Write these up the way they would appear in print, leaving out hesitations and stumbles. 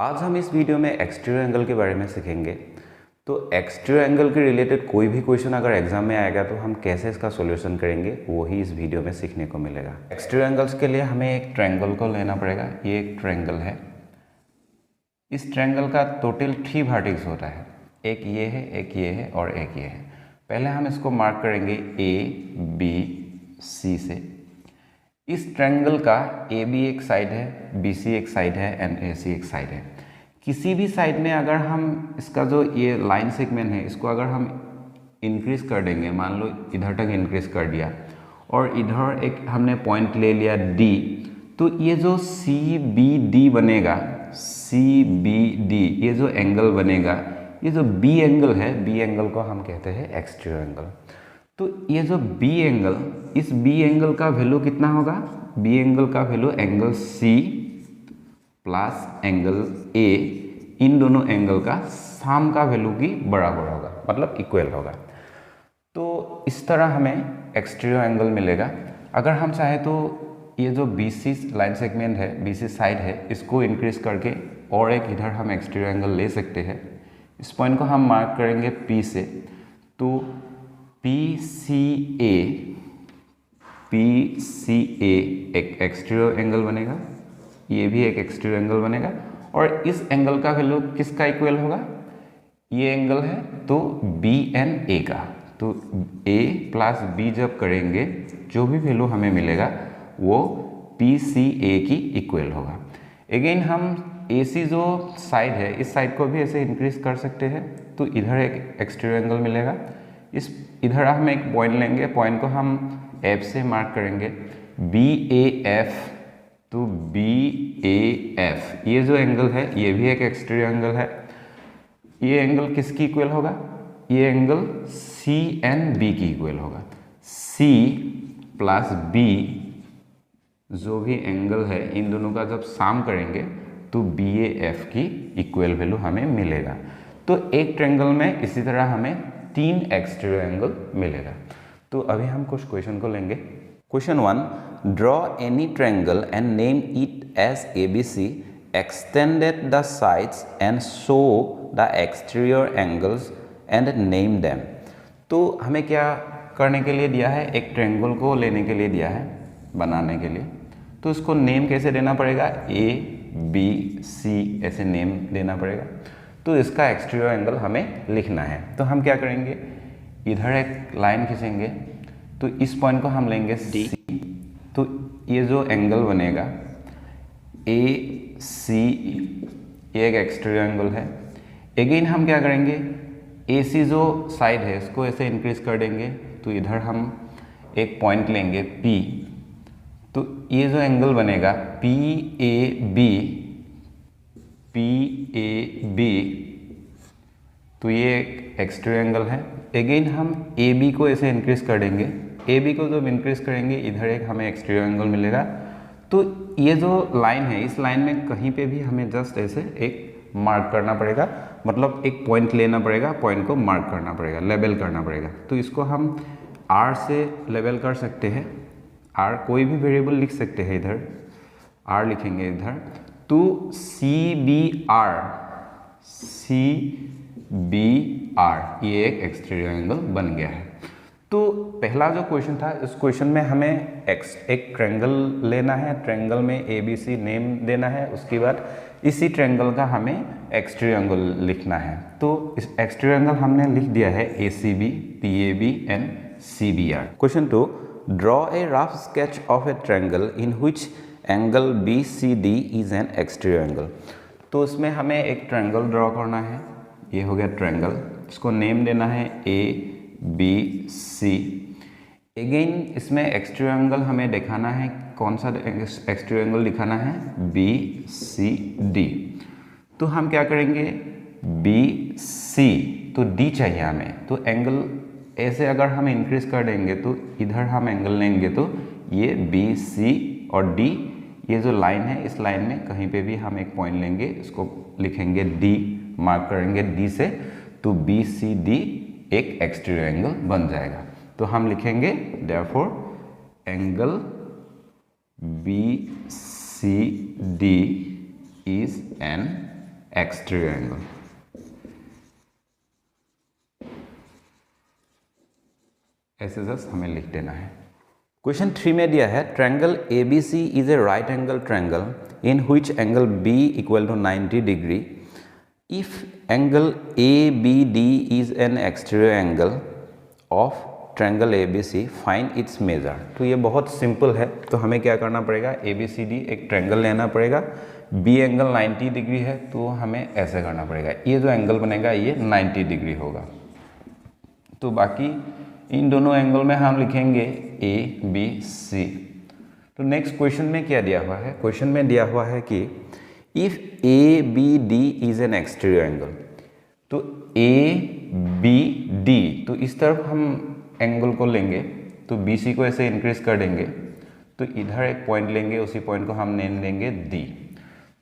आज हम इस वीडियो में एक्सटीरियर एंगल के बारे में सीखेंगे। तो एक्सटीरियर एंगल के रिलेटेड कोई भी क्वेश्चन अगर एग्जाम में आएगा तो हम कैसे इसका सॉल्यूशन करेंगे वही इस वीडियो में सीखने को मिलेगा। एक्सटीरियर एंगल्स के लिए हमें एक ट्रायंगल को लेना पड़ेगा। ये एक ट्रायंगल है। इस ट्रायंगल का टोटल 3 वर्टेक्स होता है। एक ये है, एक ये है और एक ये है। पहले हम इसको मार्क करेंगे A, B, C से। इस ट्रायंगल का AB एक साइड है, BC एक साइड है एंड AC एक साइड है। किसी भी साइड में अगर हम इसका जो ये लाइन सेगमेंट है इसको अगर हम इंक्रीज कर देंगे, मान लो इधर तक इंक्रीज कर दिया और इधर एक हमने पॉइंट ले लिया D, तो ये जो CBD बनेगा, CBD ये जो एंगल बनेगा, ये जो B एंगल है, B एंगल को हम कहते हैं एक्सटीरियर एंगल। तो ये जो B एंगल, इस B एंगल का वैल्यू कितना होगा? B एंगल का value angle C plus angle A, इन दोनों एंगल का सम का वैल्यू की बराबर होगा, मतलब इक्वल होगा। तो इस तरह हमें एक्सटीरियर एंगल मिलेगा। अगर हम चाहे तो ये जो BC लाइन सेगमेंट है, BC साइड है, इसको इंक्रीज करके और एक इधर हम एक्सटीरियर एंगल ले सकते हैं। इस पॉइंट को हम मार्क करेंगे P से। तो PCA एक एक्सटीरियर एंगल बनेगा, ये भी एक एक्सटीरियर एंगल बनेगा और इस एंगल का वैल्यू किसका इक्वल होगा? ये एंगल है तो BNA का। तो A प्लस B जब करेंगे जो भी वैल्यू हमें मिलेगा वो PCA की इक्वल होगा। अगेन हम AC जो साइड है इस साइड को भी ऐसे इंक्रीज कर सकते हैं। तो इधर एक एक्सटीरियर एंगल मिलेगा। इधर हम एक पॉइंट लेंगे, पॉइंट को हम F से मार्क करेंगे, BAF। तो BAF ये जो एंगल है ये भी एक एक्सटीरियर एंगल है। ये एंगल किसकी इक्वल होगा? ये एंगल CNB की इक्वल होगा। C प्लस B जो भी एंगल है इन दोनों का जब सम करेंगे तो BAF की इक्वल वैल्यू हमें मिलेगा। तो एक ट्रायंगल में इसी तरह हमें 3 एक्सटीरियर एंगल मिलेगा। तो अभी हम कुछ क्वेश्चन को लेंगे। Question 1, draw any triangle and name it as ABC, extended the sides and show the exterior angles and name them. तो हमें क्या करने के लिए दिया है? एक ट्रायंगल को लेने के लिए दिया है, बनाने के लिए। तो इसको नेम कैसे देना पड़ेगा? A, B, C ऐसे नेम देना पड़ेगा। तो इसका एक्सटीरियर एंगल हमें लिखना है। तो हम क्या करेंगे, इधर एक लाइन खींचेंगे, तो इस पॉइंट को हम लेंगे C। तो ये जो एंगल बनेगा AC, ये एक एक्सटीरियर एंगल है। अगेन हम क्या करेंगे, AC जो साइड है इसको ऐसे इंक्रीज कर देंगे। तो इधर हम एक पॉइंट लेंगे P। तो ये जो एंगल बनेगा PAB, तो ये एक एक्सटीरियर एंगल है। अगेन हम AB को ऐसे इंक्रीज कर देंगे। AB को जब इंक्रीज करेंगे इधर एक हमें एक्सटीरियर एंगल मिलेगा। तो ये जो लाइन है इस लाइन में कहीं पे भी हमें जस्ट ऐसे एक मार्क करना पड़ेगा, मतलब एक पॉइंट लेना पड़ेगा, पॉइंट को मार्क करना पड़ेगा, लेबल करना पड़ेगा। तो इसको हम R से लेबल कर सकते हैं। R कोई भी वेरिएबल लिख सकते हैं, इधर R लिखेंगे इधर। तो CBR ये एक एक्सटीरियर एंगल बन गया है। तो पहला जो क्वेश्चन था, इस क्वेश्चन में हमें एक ट्रायंगल लेना है, ट्रायंगल में ABC नेम देना है, उसके बाद इसी ट्रायंगल का हमें एक्सटीरियर एंगल लिखना है। तो इस एक्सटीरियर एंगल हमने लिख दिया है ACB, PAB and CBR। Question 2, draw a rough sketch of A triangle in which angle BCD is an exterior angle. तो इसमें हमें एक ट्रायंगल ड्रॉ करना है। ये हो गया ट्रायंगल, इसको नेम देना है ABC। अगेन इसमें एक्सटीरियर एंगल हमें दिखाना है, कौन सा एक्सटीरियर एंगल दिखाना है? BCD। तो हम क्या करेंगे, BC, तो D चाहिए हमें। तो एंगल ऐसे अगर हम इंक्रीज कर देंगे तो इधर हम एंगल लेंगे तो ये BC और D, ये जो लाइन है इस लाइन में कहीं पे भी हम एक पॉइंट लेंगे, इसको लिखेंगे D, मार्क करेंगे D से। तो BCD एक एक्सटीरियर एंगल बन जाएगा। तो हम लिखेंगे therefore angle BCD is an exterior angle. ऐसे जस्ट हमें लिख देना है। क्वेश्चन 3 में दिया है triangle ABC is a right angle triangle in which angle B equal to 90 degree. If angle ABD is an exterior angle of triangle ABC find its measure. तो ये बहुत सिंपल है, तो हमें क्या करना पड़ेगा, ABCD एक ट्रायंगल लेना पड़ेगा। B एंगल 90 डिग्री है तो हमें ऐसे करना पड़ेगा, ये जो एंगल बनेगा ये 90 डिग्री होगा। तो बाकी इन दोनों एंगल में हम लिखेंगे ABC। तो नेक्स्ट क्वेश्चन में क्या दिया हुआ है, क्वेश्चन में दिया हुआ है कि if ABD is an exterior angle. तो ABD, तो इस तरफ हम एंगल को लेंगे तो BC को ऐसे इंक्रीज कर देंगे, तो इधर एक पॉइंट लेंगे, उसी पॉइंट को हम नेम देंगे D।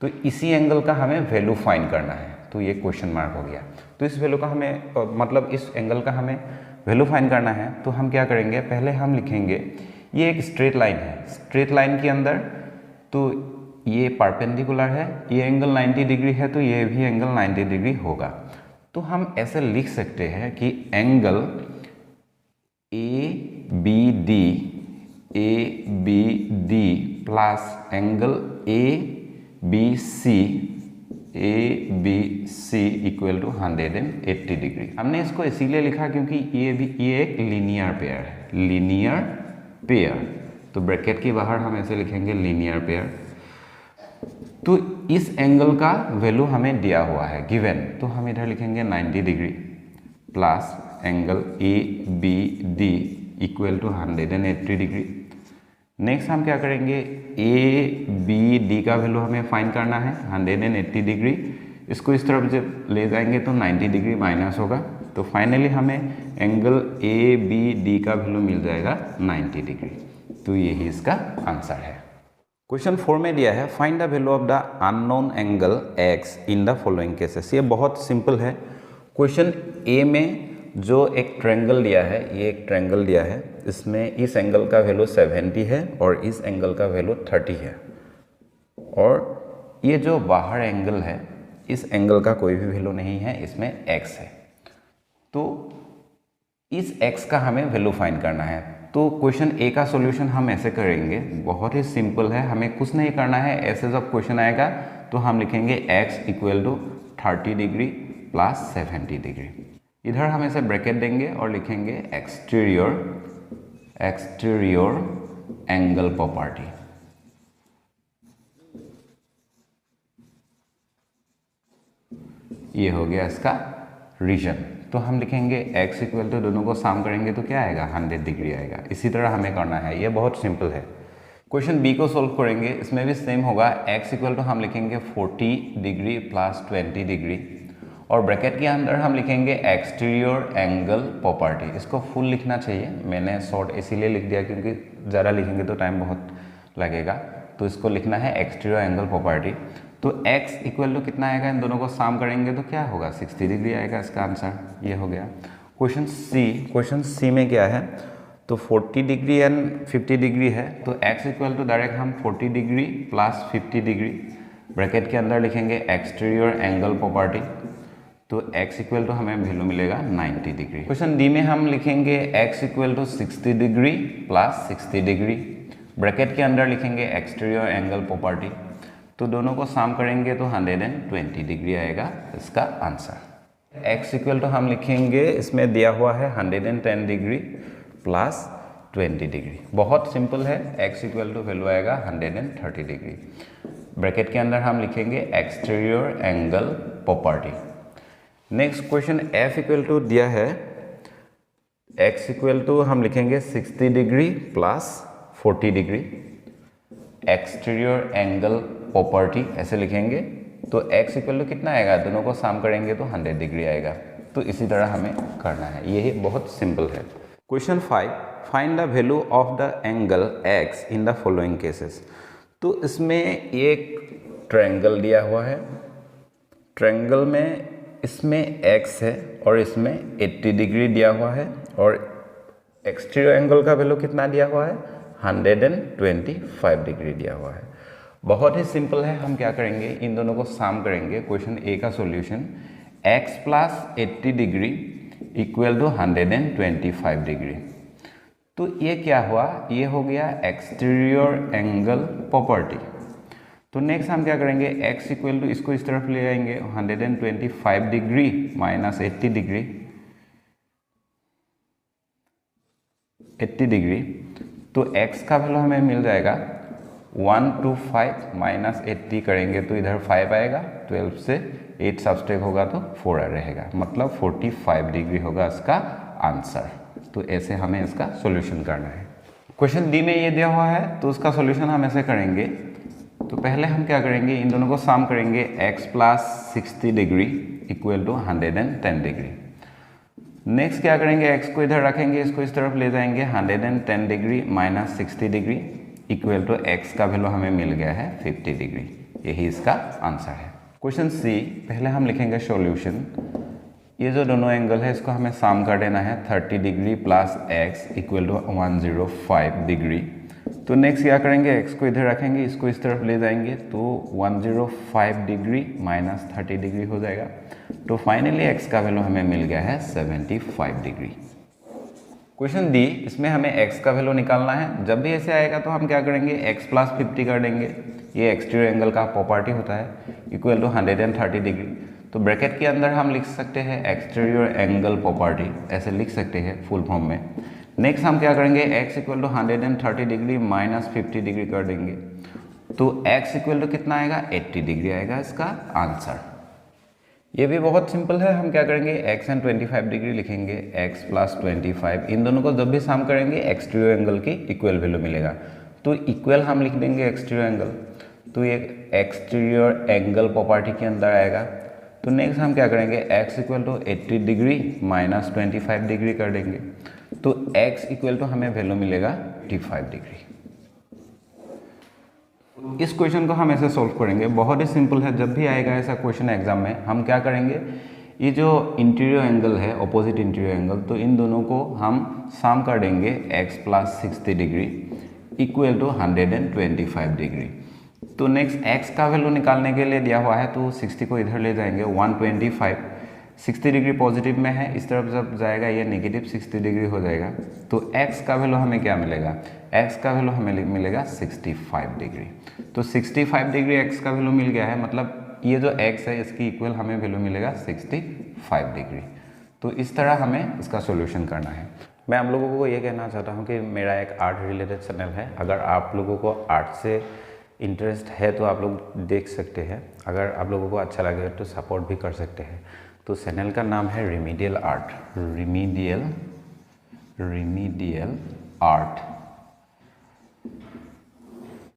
तो इसी एंगल का हमें वैल्यू फाइंड करना है, तो ये क्वेश्चन मार्क हो गया। तो इस वैल्यू का हमें मतलब इस एंगल का हमें वैल्यू फाइंड करना है, तो हम क्या करेंगे, पहले हम लिखेंगे ये एक स्ट्रेट लाइन है, स्ट्रेट लाइन के अंदर तो ये परपेंडिकुलर है, ये एंगल 90 डिग्री है तो ये भी एंगल 90 डिग्री होगा। तो हम ऐसे लिख सकते हैं कि angle ABD plus angle ABC equal to 180 degree. हमने इसको इसीलिए लिखा क्योंकि ये एक लीनियर पेयर है, लीनियर पेयर। तो ब्रैकेट के बाहर हम ऐसे लिखेंगे लीनियर पेयर। तो इस एंगल का वैल्यू हमें दिया हुआ है गिवन, तो हम इधर लिखेंगे 90 degree plus angle ABD equal to 180 degree. Next हम क्या करेंगे, ABD का वैल्यू हमें फाइंड करना है 180 डिग्री। इसको इस तरफ जब ले जाएंगे तो 90 डिग्री माइनस होगा, तो फाइनली हमें एंगल ABD का वैल्यू मिल जाएगा 90 डिग्री। तो यही इसका आंसर है। क्वेश्चन 4 में दिया है find the value of the unknown angle X in the following cases. ये बहुत सिंपल है। क्वेश्चन A में जो एक ट्रायंगल दिया है, ये एक ट्रायंगल दिया है, इसमें इस एंगल का वैल्यू 70 है और इस एंगल का वैल्यू 30 है, और ये जो बाहर एंगल है इस एंगल का कोई भी वैल्यू नहीं है, इसमें x है। तो इस x का हमें वैल्यू फाइंड करना है। तो क्वेश्चन A का सॉल्यूशन हम ऐसे करेंगे, बहुत ही सिंपल है, हमें कुछ नहीं करना है। ऐसे जब क्वेश्चन आएगा तो हम लिखेंगे x equal to 30 degree plus 70 degree. इधर हम ऐसे ब्रैकेट देंगे और लिखेंगे एक्सटीरियर एंगल प्रॉपर्टी। ये हो गया इसका रीजन। तो हम लिखेंगे x इक्वल टू, दोनों को साम करेंगे तो क्या आएगा, 100 डिग्री आएगा। इसी तरह हमें करना है, ये बहुत सिंपल है। क्वेश्चन B को सोल्व करेंगे, इसमें भी सेम होगा। x इक्वल टू हम लिखेंगे 40 डिग्री प्लस 20 डिग्री, और ब्रैकेट के अंदर हम लिखेंगे एक्सटीरियर एंगल प्रॉपर्टी। इसको फुल लिखना चाहिए, मैंने शॉर्ट इसीलिए लिख दिया क्योंकि ज़रा लिखेंगे तो टाइम बहुत लगेगा। तो इसको लिखना है एक्सटीरियर एंगल प्रॉपर्टी। तो x इक्वल टू कितना आएगा, इन दोनों को साम करेंगे तो क्या होगा, 60 डिग्री आएगा इसका आंसर। ये हो गया। क्वेश्चन C में क्या है, तो 40 डिग्री एंड 50 डिग्री है, तो x इक्वल टू डायरेक्ट हम 40 डिग्री प्लस 50 डिग्री, ब्रैकेट के अंदर लिखेंगे एक्सटीरियर एंगल प्रॉपर्टी। तो x इक्वल टू हमें वैल्यू मिलेगा 90 डिग्री। क्वेश्चन D में हम लिखेंगे x equal to 60 degree plus 60 degree, bracket के अंदर लिखेंगे एक्सटीरियर एंगल प्रॉपर्टी। तो दोनों को साम करेंगे तो 120 डिग्री आएगा इसका आंसर। x इक्वल टू हम लिखेंगे, इसमें दिया हुआ है 110 डिग्री प्लस 20 डिग्री। बहुत सिंपल है, x इक्वल टू वैल्यू आएगा 130 डिग्री। ब्रैकेट के अंदर हम लिखेंगे exterior angle property. Next question F equal to दिया है, x इक्वल टू हम लिखेंगे 60 degree plus 40 degree, exterior angle property ऐसे लिखेंगे। तो x इक्वल टू कितना आएगा, दोनों को साम करेंगे तो 100 डिग्री आएगा। तो इसी तरह हमें करना है, यही बहुत सिंपल है। Question 5 find the value of the angle x in the following cases. तो इसमें एक ट्रायंगल दिया हुआ है, ट्रायंगल में इसमें x है और इसमें 80 डिग्री दिया हुआ है, और एक्सटीरियर एंगल का वैल्यू कितना दिया हुआ है, 125 डिग्री दिया हुआ है। बहुत ही सिंपल है, हम क्या करेंगे, इन दोनों को सम करेंगे। क्वेश्चन ए का solution, x plus 80 degree equal to 125 degree. तो ये क्या हुआ, ये हो गया एक्सटीरियर एंगल प्रॉपर्टी। तो नेक्स्ट हम क्या करेंगे, x इक्वल टू, इसको इस तरफ ले जाएंगे, 125 डिग्री माइनस 80 डिग्री, 80 डिग्री। तो x का वैल्यू हमें मिल जाएगा 125 माइनस 80 करेंगे तो इधर 5 आएगा, 12 से 8 सब्सट्रैक्ट होगा तो 4 रहेगा, मतलब 45 डिग्री होगा इसका आंसर। तो ऐसे हमें इसका सॉल्यूशन करना है। क्वेश्चन डी में ये दिया हुआ है तो उसका सॉल्यूशन हम ऐसे करेंगे। तो पहले हम क्या करेंगे, इन दोनों को सम करेंगे, x plus 60 degree equal to 110 degree. Next क्या करेंगे, x को इधर रखेंगे, इसको इस तरफ ले जाएंगे, 110 degree minus 60 degree equal to x का वैल्यू हमें मिल गया है 50 डिग्री। यही इसका आंसर है। क्वेश्चन सी, पहले हम लिखेंगे सॉल्यूशन। ये जो दोनों एंगल है इसको हमें सम कर देना है, 30 degree plus x equal to 105 degree. तो नेक्स्ट क्या करेंगे, x को इधर रखेंगे, इसको इस तरफ ले जाएंगे तो 105 डिग्री माइनस 30 डिग्री हो जाएगा। तो फाइनली x का वैल्यू हमें मिल गया है 75 डिग्री। क्वेश्चन डी, इसमें हमें x का वैल्यू निकालना है। जब भी ऐसे आएगा तो हम क्या करेंगे, x प्लस 50 कर देंगे, ये एक्सटीरियर एंगल का प्रॉपर्टी होता है, इक्वल टू 130 डिग्री। तो ब्रैकेट के अंदर हम लिख सकते हैं एक्सटीरियर एंगल प्रॉपर्टी, ऐसे लिख सकते हैं फुल फॉर्म में। नेक्स्ट हम क्या करेंगे, x equal to 130 degree minus 50 degree कर देंगे, तो x इक्वल टू कितना आएगा, 80 डिग्री आएगा इसका आंसर। ये भी बहुत सिंपल है, हम क्या करेंगे, x एंड 25 डिग्री लिखेंगे, x प्लस 25, इन दोनों को जब भी सम करेंगे एक्सटीरियर एंगल की इक्वल वैल्यू मिलेगा। तो इक्वल हम लिख देंगे एक्सटीरियर एंगल, तो ये एक्सटीरियर एंगल प्रॉपर्टी के अंदर आएगा। तो नेक्स्ट हम क्या करेंगे, x equal to 80 degree minus 25 degree कर देंगे, तो x इक्वल टू हमें वैल्यू मिलेगा 85 डिग्री। इस क्वेश्चन को हम ऐसे सॉल्व करेंगे, बहुत ही सिंपल है। जब भी आएगा ऐसा क्वेश्चन एग्जाम में, हम क्या करेंगे, ये जो इंटीरियर एंगल है, ऑपोजिट इंटीरियर एंगल, तो इन दोनों को हम सम कर देंगे, x plus 60 degree equal to 125 degree. तो नेक्स्ट x का वैल्यू निकालने के लिए दिया हुआ है, तो 60 को इधर ले जाएंगे, 125, 60 डिग्री पॉजिटिव में है, इस तरफ जब जाएगा ये नेगेटिव 60 डिग्री हो जाएगा। तो x का वैल्यू हमें क्या मिलेगा, x का वैल्यू हमें मिलेगा 65 डिग्री। तो 65 डिग्री x का वैल्यू मिल गया है, मतलब ये जो x है इसकी इक्वल हमें वैल्यू मिलेगा 65 डिग्री। तो इस तरह हमें इसका सॉल्यूशन करना है। मैं आप लोगों को ये कहना चाहता हूँ कि मेरा एक आर्ट रिलेटेड चैनल है, अगर आप लोगों को आर्ट से इंटरेस्ट है तो आप लोग देख सकते हैं, अगर आप लोगों को अच्छा लगे तो सपोर्ट भी कर सकते हैं। तो चैनल का नाम है रेमेडियल आर्ट, रेमेडियल आर्ट।